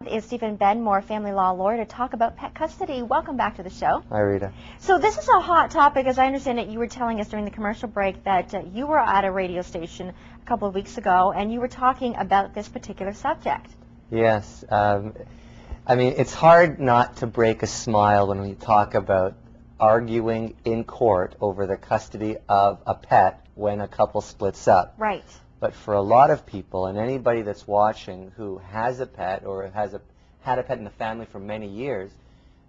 Is Steven Benmor, family law lawyer, to talk about pet custody. Welcome back to the show. Hi, Rita. So this is a hot topic, as I understand it. You were telling us during the commercial break that you were at a radio station a couple of weeks ago, and you were talking about this particular subject. Yes. I mean, it's hard not to break a smile when we talk about arguing in court over the custody of a pet when a couple splits up. Right. But for a lot of people, and anybody that's watching who has a pet or had a pet in the family for many years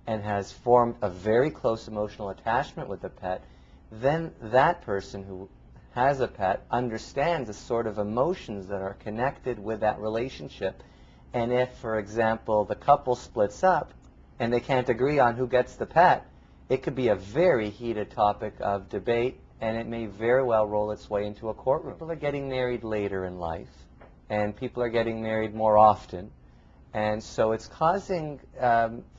and has formed a very close emotional attachment with the pet, then that person who has a pet understands the sort of emotions that are connected with that relationship. And if, for example, the couple splits up and they can't agree on who gets the pet, it could be a very heated topic of debate, and it may very well roll its way into a courtroom. People are getting married later in life, and people are getting married more often, and so it's causing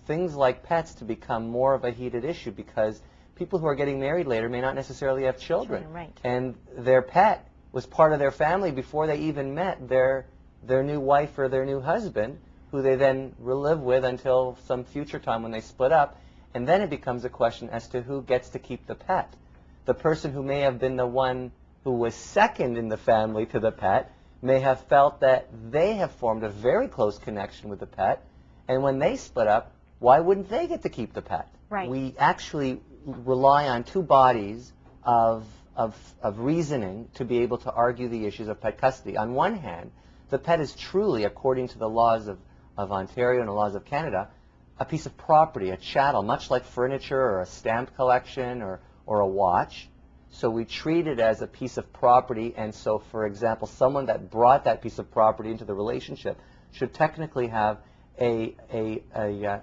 things like pets to become more of a heated issue, because people who are getting married later may not necessarily have children. Right. And their pet was part of their family before they even met their new wife or their new husband, who they then live with until some future time when they split up, and then it becomes a question as to who gets to keep the pet. The person who may have been the one who was second in the family to the pet may have felt that they have formed a very close connection with the pet, and when they split up, why wouldn't they get to keep the pet? Right. We actually rely on two bodies of reasoning to be able to argue the issues of pet custody. On one hand, the pet is truly, according to the laws of Ontario and the laws of Canada, a piece of property, a chattel, much like furniture or a stamp collection or a watch. So we treat it as a piece of property, and so, for example, someone that brought that piece of property into the relationship should technically have a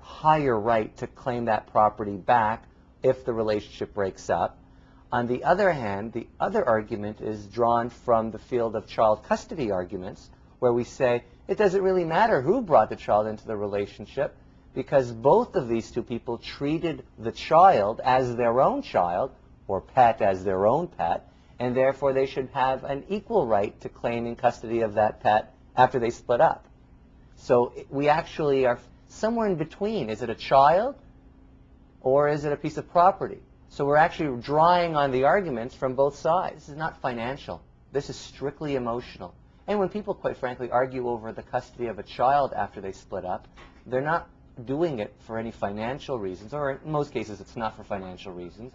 higher right to claim that property back if the relationship breaks up. On the other hand, the other argument is drawn from the field of child custody arguments, where we say it doesn't really matter who brought the child into the relationship, because both of these two people treated the child as their own child, or pet as their own pet, and therefore they should have an equal right to claiming custody of that pet after they split up. So we actually are somewhere in between. Is it a child, or is it a piece of property? So we're actually drawing on the arguments from both sides. This is not financial. This is strictly emotional. And when people, quite frankly, argue over the custody of a child after they split up, they're not doing it for any financial reasons, or in most cases it's not for financial reasons.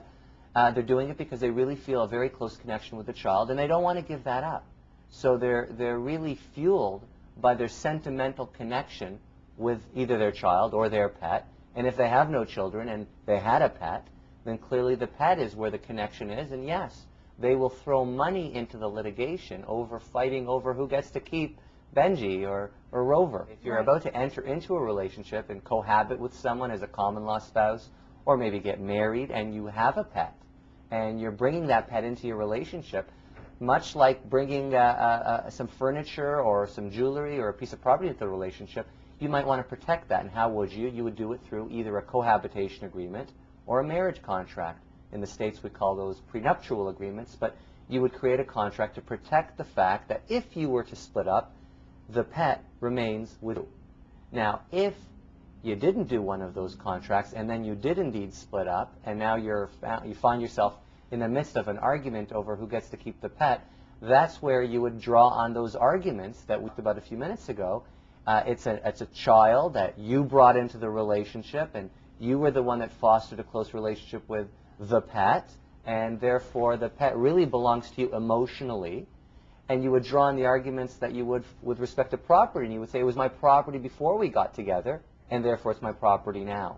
They're doing it because they really feel a very close connection with the child, and they don't want to give that up. So they're really fueled by their sentimental connection with either their child or their pet. And if they have no children and they had a pet, then clearly the pet is where the connection is, and yes, they will throw money into the litigation over fighting over who gets to keep Benji or Rover. If you're about to enter into a relationship and cohabit with someone as a common law spouse, or maybe get married and you have a pet, and you're bringing that pet into your relationship, much like bringing some furniture or some jewelry or a piece of property into the relationship, you might want to protect that. And how would you? You would do it through either a cohabitation agreement or a marriage contract. In the States, we call those prenuptial agreements, but you would create a contract to protect the fact that if you were to split up, the pet remains with you. Now, if you didn't do one of those contracts and then you did indeed split up, and now you find yourself in the midst of an argument over who gets to keep the pet, that's where you would draw on those arguments that we talked about a few minutes ago. It's a child that you brought into the relationship, and you were the one that fostered a close relationship with the pet, and therefore the pet really belongs to you emotionally. And you would draw on the arguments that you would with respect to property, and you would say it was my property before we got together, and therefore it's my property now.